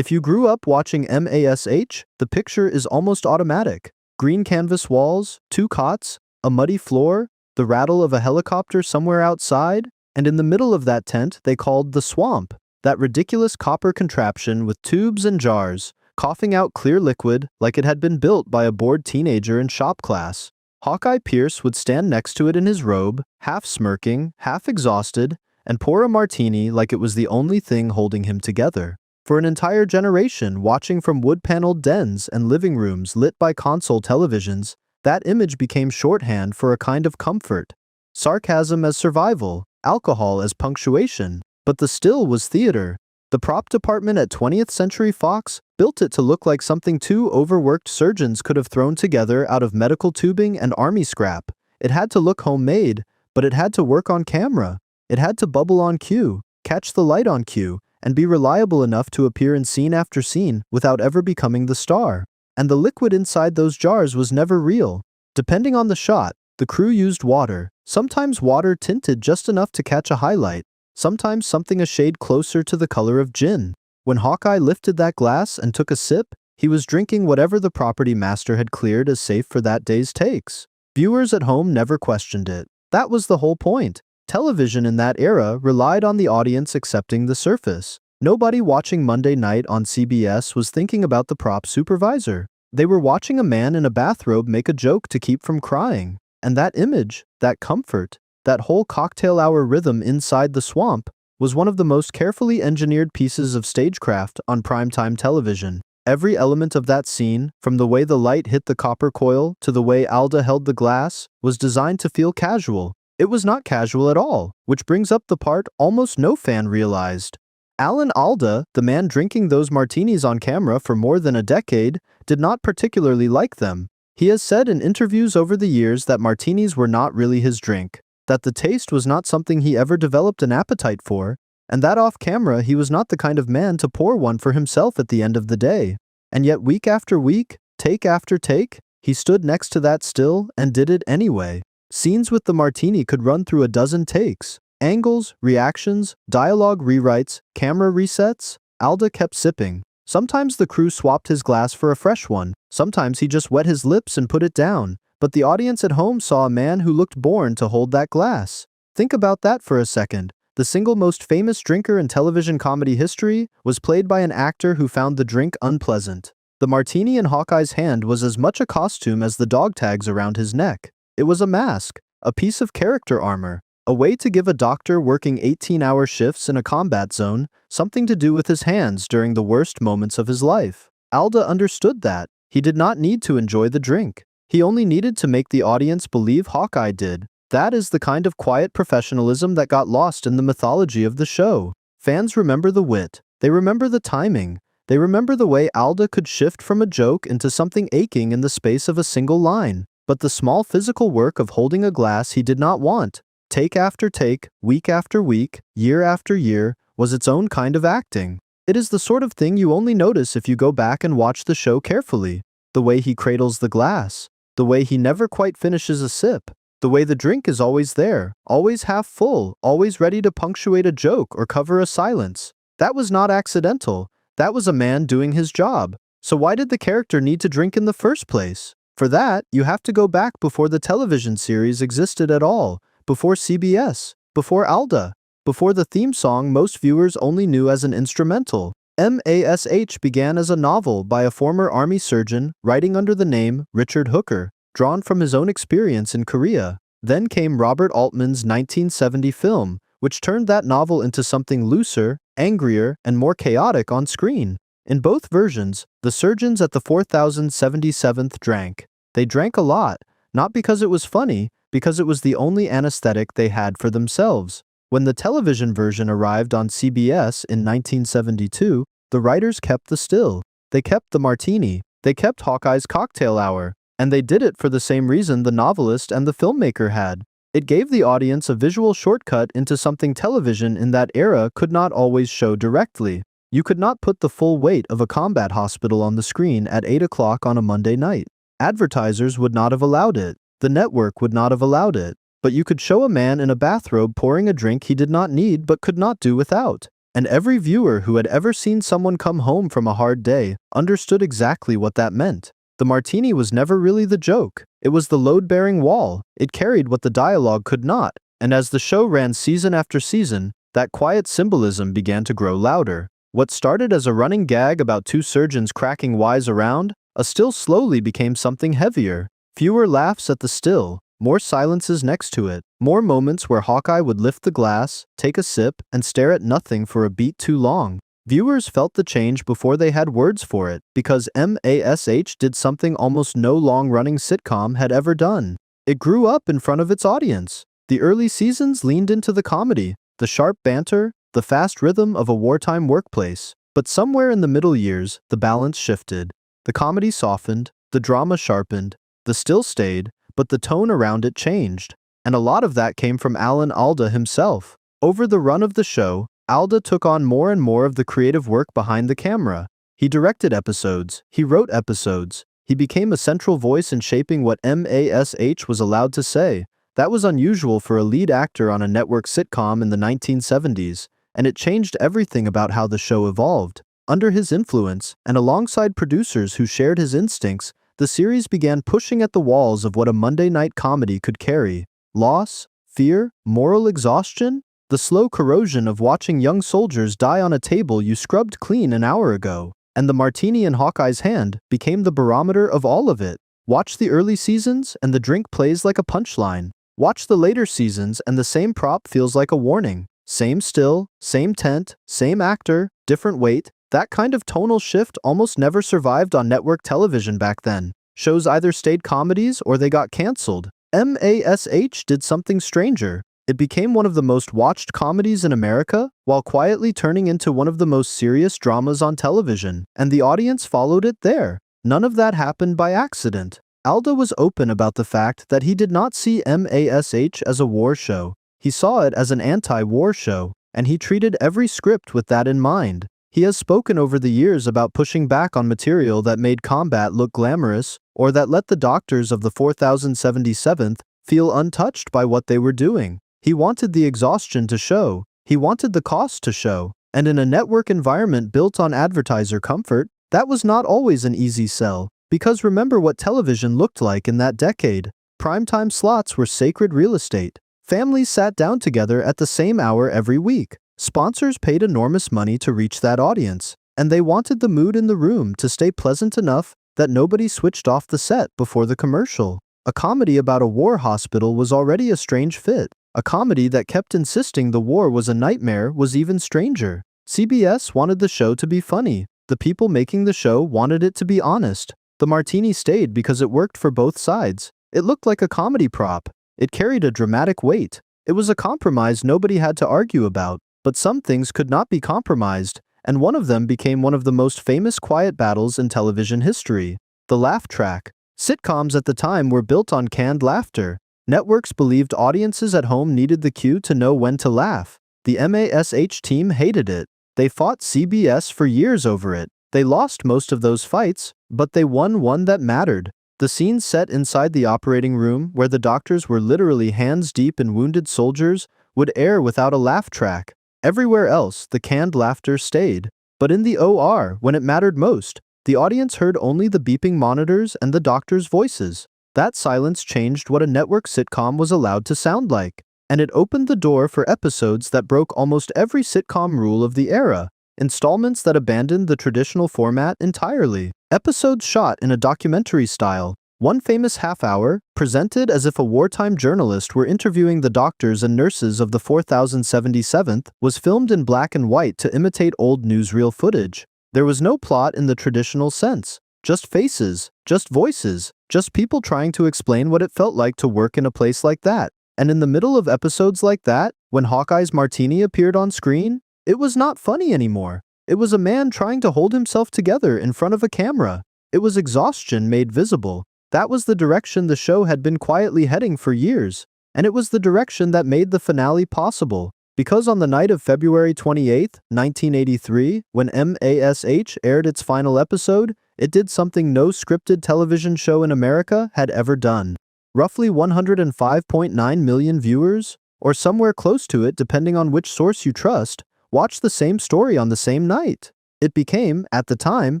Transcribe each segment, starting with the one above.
If you grew up watching MASH, the picture is almost automatic. Green canvas walls, 2 cots, a muddy floor, the rattle of a helicopter somewhere outside, and in the middle of that tent they called the swamp, that ridiculous copper contraption with tubes and jars, coughing out clear liquid like it had been built by a bored teenager in shop class. Hawkeye Pierce would stand next to it in his robe, half smirking, half exhausted, and pour a martini like it was the only thing holding him together. For an entire generation watching from wood-paneled dens and living rooms lit by console televisions, that image became shorthand for a kind of comfort. Sarcasm as survival, alcohol as punctuation, but the still was theater. The prop department at 20th Century Fox built it to look like something 2 overworked surgeons could have thrown together out of medical tubing and army scrap. It had to look homemade, but it had to work on camera. It had to bubble on cue, catch the light on cue, and be reliable enough to appear in scene after scene without ever becoming the star. And the liquid inside those jars was never real. Depending on the shot, the crew used water, sometimes water tinted just enough to catch a highlight, sometimes something a shade closer to the color of gin. When Hawkeye lifted that glass and took a sip, he was drinking whatever the property master had cleared as safe for that day's takes. Viewers at home never questioned it. That was the whole point. Television in that era relied on the audience accepting the surface. Nobody watching Monday night on CBS was thinking about the prop supervisor. They were watching a man in a bathrobe make a joke to keep from crying. And that image, that comfort, that whole cocktail hour rhythm inside the swamp was one of the most carefully engineered pieces of stagecraft on primetime television. Every element of that scene, from the way the light hit the copper coil to the way Alda held the glass, was designed to feel casual. It was not casual at all, which brings up the part almost no fan realized. Alan Alda, the man drinking those martinis on camera for more than a decade, did not particularly like them. He has said in interviews over the years that martinis were not really his drink, that the taste was not something he ever developed an appetite for, and that off camera he was not the kind of man to pour one for himself at the end of the day. And yet week after week, take after take, he stood next to that still and did it anyway. Scenes with the martini could run through a dozen takes. Angles, reactions, dialogue rewrites, camera resets. Alda kept sipping. Sometimes the crew swapped his glass for a fresh one. Sometimes he just wet his lips and put it down. But the audience at home saw a man who looked born to hold that glass. Think about that for a second. The single most famous drinker in television comedy history was played by an actor who found the drink unpleasant. The martini in Hawkeye's hand was as much a costume as the dog tags around his neck. It was a mask, a piece of character armor, a way to give a doctor working 18-hour shifts in a combat zone something to do with his hands during the worst moments of his life. Alda understood that. He did not need to enjoy the drink. He only needed to make the audience believe Hawkeye did. That is the kind of quiet professionalism that got lost in the mythology of the show. Fans remember the wit. They remember the timing. They remember the way Alda could shift from a joke into something aching in the space of a single line. But the small physical work of holding a glass he did not want, take after take, week after week, year after year, was its own kind of acting. It is the sort of thing you only notice if you go back and watch the show carefully. The way he cradles the glass, the way he never quite finishes a sip, the way the drink is always there, always half full, always ready to punctuate a joke or cover a silence. That was not accidental. That was a man doing his job. So why did the character need to drink in the first place? For that, you have to go back before the television series existed at all, before CBS, before Alda, before the theme song most viewers only knew as an instrumental. MASH began as a novel by a former army surgeon writing under the name Richard Hooker, drawn from his own experience in Korea. Then came Robert Altman's 1970 film, which turned that novel into something looser, angrier, and more chaotic on screen. In both versions, the surgeons at the 4077th drank. They drank a lot, not because it was funny, because it was the only anesthetic they had for themselves. When the television version arrived on CBS in 1972, the writers kept the still. They kept the martini. They kept Hawkeye's cocktail hour. And they did it for the same reason the novelist and the filmmaker had. It gave the audience a visual shortcut into something television in that era could not always show directly. You could not put the full weight of a combat hospital on the screen at 8 o'clock on a Monday night. Advertisers would not have allowed it. The network would not have allowed it. But you could show a man in a bathrobe pouring a drink he did not need but could not do without. And every viewer who had ever seen someone come home from a hard day understood exactly what that meant. The martini was never really the joke. It was the load-bearing wall. It carried what the dialogue could not. And as the show ran season after season, that quiet symbolism began to grow louder. What started as a running gag about two surgeons cracking wise around, a still slowly became something heavier. Fewer laughs at the still, more silences next to it, more moments where Hawkeye would lift the glass, take a sip, and stare at nothing for a beat too long. Viewers felt the change before they had words for it, because MASH did something almost no long-running sitcom had ever done. It grew up in front of its audience. The early seasons leaned into the comedy, the sharp banter, the fast rhythm of a wartime workplace. But somewhere in the middle years, the balance shifted. The comedy softened, the drama sharpened, the still stayed, but the tone around it changed. And a lot of that came from Alan Alda himself. Over the run of the show, Alda took on more and more of the creative work behind the camera. He directed episodes, he wrote episodes, he became a central voice in shaping what MASH was allowed to say. That was unusual for a lead actor on a network sitcom in the 1970s, and it changed everything about how the show evolved. Under his influence, and alongside producers who shared his instincts, the series began pushing at the walls of what a Monday night comedy could carry. Loss, fear, moral exhaustion, the slow corrosion of watching young soldiers die on a table you scrubbed clean an hour ago. And the martini in Hawkeye's hand became the barometer of all of it. Watch the early seasons, and the drink plays like a punchline. Watch the later seasons, and the same prop feels like a warning. Same still, same tent, same actor, different weight. That kind of tonal shift almost never survived on network television back then. Shows either stayed comedies or they got canceled. MASH did something stranger. It became one of the most watched comedies in America, while quietly turning into one of the most serious dramas on television, and the audience followed it there. None of that happened by accident. Alda was open about the fact that he did not see MASH as a war show. He saw it as an anti-war show, and he treated every script with that in mind. He has spoken over the years about pushing back on material that made combat look glamorous, or that let the doctors of the 4077th feel untouched by what they were doing. He wanted the exhaustion to show. He wanted the cost to show. And in a network environment built on advertiser comfort, that was not always an easy sell. Because remember what television looked like in that decade. Primetime slots were sacred real estate. Families sat down together at the same hour every week. Sponsors paid enormous money to reach that audience. And they wanted the mood in the room to stay pleasant enough that nobody switched off the set before the commercial. A comedy about a war hospital was already a strange fit. A comedy that kept insisting the war was a nightmare was even stranger. CBS wanted the show to be funny. The people making the show wanted it to be honest. The martini stayed because it worked for both sides. It looked like a comedy prop. It carried a dramatic weight. It was a compromise nobody had to argue about. But some things could not be compromised, and one of them became one of the most famous quiet battles in television history. The laugh track. Sitcoms at the time were built on canned laughter. Networks believed audiences at home needed the cue to know when to laugh. The MASH team hated it. They fought CBS for years over it. They lost most of those fights, but they won one that mattered. The scenes set inside the operating room, where the doctors were literally hands deep in wounded soldiers, would air without a laugh track. Everywhere else, the canned laughter stayed. But in the OR, when it mattered most, the audience heard only the beeping monitors and the doctors' voices. That silence changed what a network sitcom was allowed to sound like. And it opened the door for episodes that broke almost every sitcom rule of the era. Installments that abandoned the traditional format entirely. Episodes shot in a documentary style. One famous half-hour, presented as if a wartime journalist were interviewing the doctors and nurses of the 4077th, was filmed in black and white to imitate old newsreel footage. There was no plot in the traditional sense. Just faces, just voices, just people trying to explain what it felt like to work in a place like that. And in the middle of episodes like that, when Hawkeye's martini appeared on screen, it was not funny anymore. It was a man trying to hold himself together in front of a camera. It was exhaustion made visible. That was the direction the show had been quietly heading for years. And it was the direction that made the finale possible. Because on the night of February 28, 1983, when MASH aired its final episode, it did something no scripted television show in America had ever done. Roughly 105.9 million viewers, or somewhere close to it depending on which source you trust, watch the same story on the same night. It became, at the time,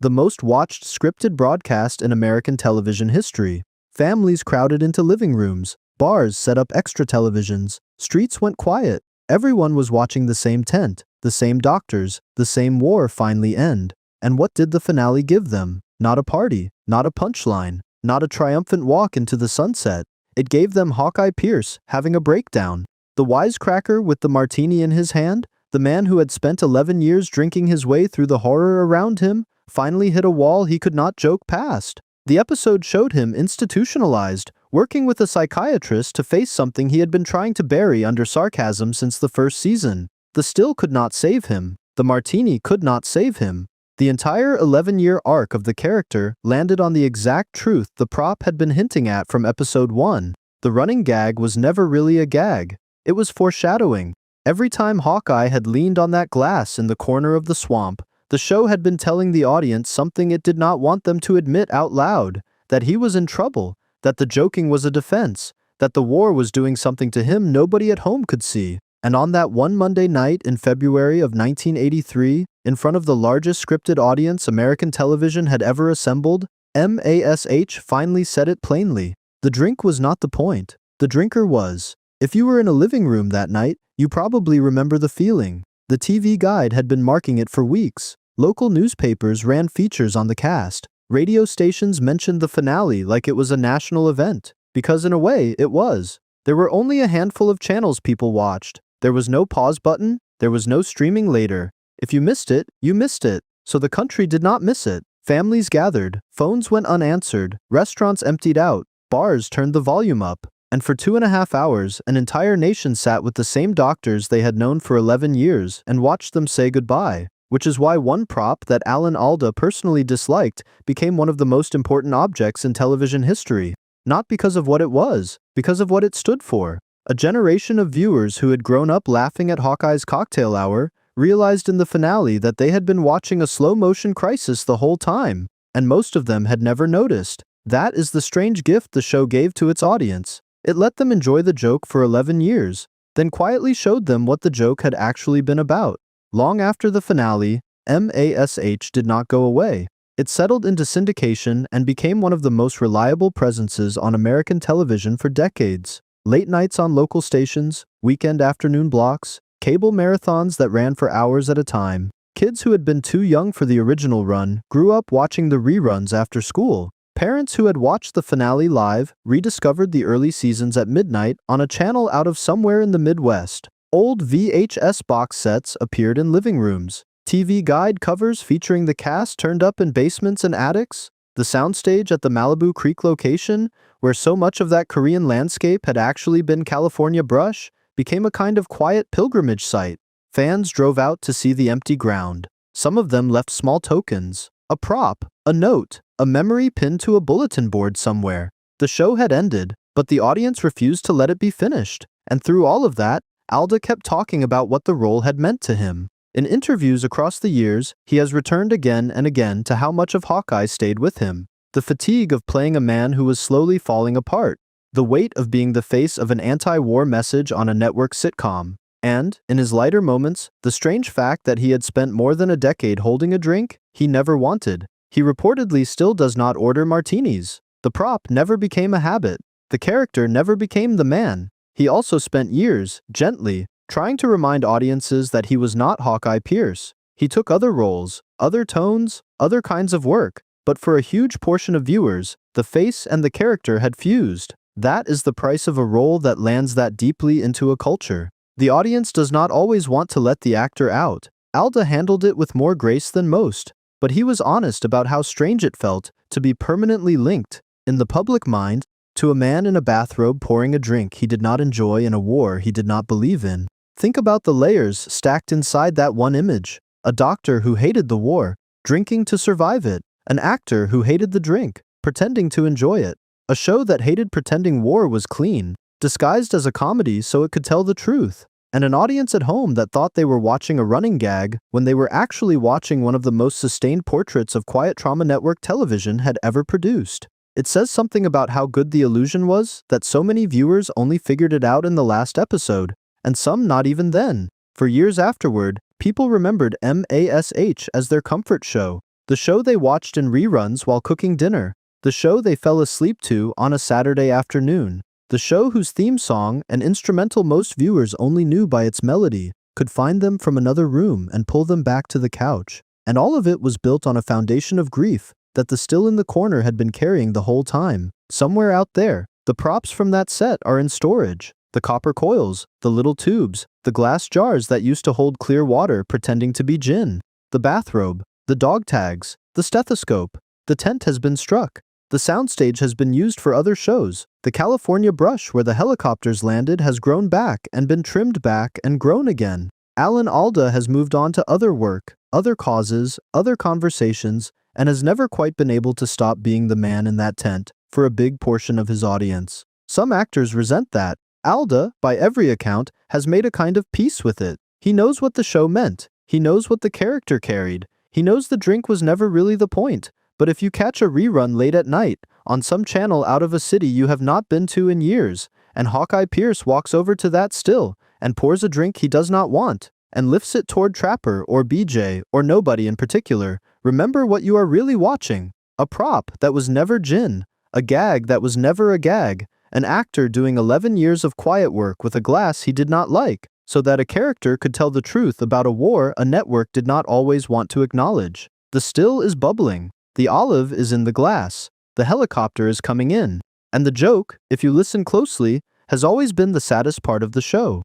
the most watched scripted broadcast in American television history. Families crowded into living rooms, bars set up extra televisions, streets went quiet. Everyone was watching the same tent, the same doctors, the same war finally end. And what did the finale give them? Not a party, not a punchline, not a triumphant walk into the sunset. It gave them Hawkeye Pierce having a breakdown. The wisecracker with the martini in his hand, the man who had spent 11 years drinking his way through the horror around him, finally hit a wall he could not joke past. The episode showed him institutionalized, working with a psychiatrist to face something he had been trying to bury under sarcasm since the first season. The still could not save him. The martini could not save him. The entire 11-year arc of the character landed on the exact truth the prop had been hinting at from episode 1. The running gag was never really a gag. It was foreshadowing. Every time Hawkeye had leaned on that glass in the corner of the swamp, the show had been telling the audience something it did not want them to admit out loud, that he was in trouble, that the joking was a defense, that the war was doing something to him nobody at home could see. And on that one Monday night in February of 1983, in front of the largest scripted audience American television had ever assembled, MASH finally said it plainly. The drink was not the point. The drinker was. If you were in a living room that night, you probably remember the feeling. The TV Guide had been marking it for weeks. Local newspapers ran features on the cast. Radio stations mentioned the finale like it was a national event, because in a way, it was. There were only a handful of channels people watched. There was no pause button. There was no streaming later. If you missed it, you missed it. So the country did not miss it. Families gathered. Phones went unanswered. Restaurants emptied out. Bars turned the volume up. And for 2.5 hours, an entire nation sat with the same doctors they had known for 11 years and watched them say goodbye, which is why one prop that Alan Alda personally disliked became one of the most important objects in television history. Not because of what it was, because of what it stood for. A generation of viewers who had grown up laughing at Hawkeye's cocktail hour realized in the finale that they had been watching a slow-motion crisis the whole time, and most of them had never noticed. That is the strange gift the show gave to its audience. It let them enjoy the joke for 11 years, then quietly showed them what the joke had actually been about. Long after the finale, MASH did not go away. It settled into syndication and became one of the most reliable presences on American television for decades. Late nights on local stations, weekend afternoon blocks, cable marathons that ran for hours at a time. Kids who had been too young for the original run grew up watching the reruns after school. Parents who had watched the finale live rediscovered the early seasons at midnight on a channel out of somewhere in the Midwest. Old VHS box sets appeared in living rooms. TV Guide covers featuring the cast turned up in basements and attics. The soundstage at the Malibu Creek location, where so much of that Korean landscape had actually been California brush, became a kind of quiet pilgrimage site. Fans drove out to see the empty ground. Some of them left small tokens. A prop, a note, a memory pinned to a bulletin board somewhere. The show had ended, but the audience refused to let it be finished. And through all of that, Alda kept talking about what the role had meant to him. In interviews across the years, he has returned again and again to how much of Hawkeye stayed with him. The fatigue of playing a man who was slowly falling apart. The weight of being the face of an anti-war message on a network sitcom. And, in his lighter moments, the strange fact that he had spent more than a decade holding a drink he never wanted. He reportedly still does not order martinis. The prop never became a habit. The character never became the man. He also spent years, gently, trying to remind audiences that he was not Hawkeye Pierce. He took other roles, other tones, other kinds of work, but for a huge portion of viewers, the face and the character had fused. That is the price of a role that lands that deeply into a culture. The audience does not always want to let the actor out. Alda handled it with more grace than most, but he was honest about how strange it felt to be permanently linked, in the public mind, to a man in a bathrobe pouring a drink he did not enjoy in a war he did not believe in. Think about the layers stacked inside that one image. A doctor who hated the war, drinking to survive it. An actor who hated the drink, pretending to enjoy it. A show that hated pretending war was clean, disguised as a comedy so it could tell the truth. And an audience at home that thought they were watching a running gag when they were actually watching one of the most sustained portraits of quiet trauma network television had ever produced. It says something about how good the illusion was that so many viewers only figured it out in the last episode, and some not even then. For years afterward, people remembered MASH as their comfort show, the show they watched in reruns while cooking dinner, the show they fell asleep to on a Saturday afternoon, the show whose theme song, an instrumental most viewers only knew by its melody, could find them from another room and pull them back to the couch. And all of it was built on a foundation of grief that the still in the corner had been carrying the whole time. Somewhere out there, the props from that set are in storage. The copper coils, the little tubes, the glass jars that used to hold clear water pretending to be gin, the bathrobe, the dog tags, the stethoscope. The tent has been struck. The soundstage has been used for other shows. The California brush where the helicopters landed has grown back and been trimmed back and grown again. Alan Alda has moved on to other work, other causes, other conversations, and has never quite been able to stop being the man in that tent for a big portion of his audience. Some actors resent that. Alda, by every account, has made a kind of peace with it. He knows what the show meant. He knows what the character carried. He knows the drink was never really the point. But if you catch a rerun late at night, on some channel out of a city you have not been to in years, and Hawkeye Pierce walks over to that still, and pours a drink he does not want, and lifts it toward Trapper or BJ or nobody in particular, remember what you are really watching. A prop that was never gin. A gag that was never a gag. An actor doing 11 years of quiet work with a glass he did not like, so that a character could tell the truth about a war a network did not always want to acknowledge. The still is bubbling. The olive is in the glass. The helicopter is coming in. And the joke, if you listen closely, has always been the saddest part of the show.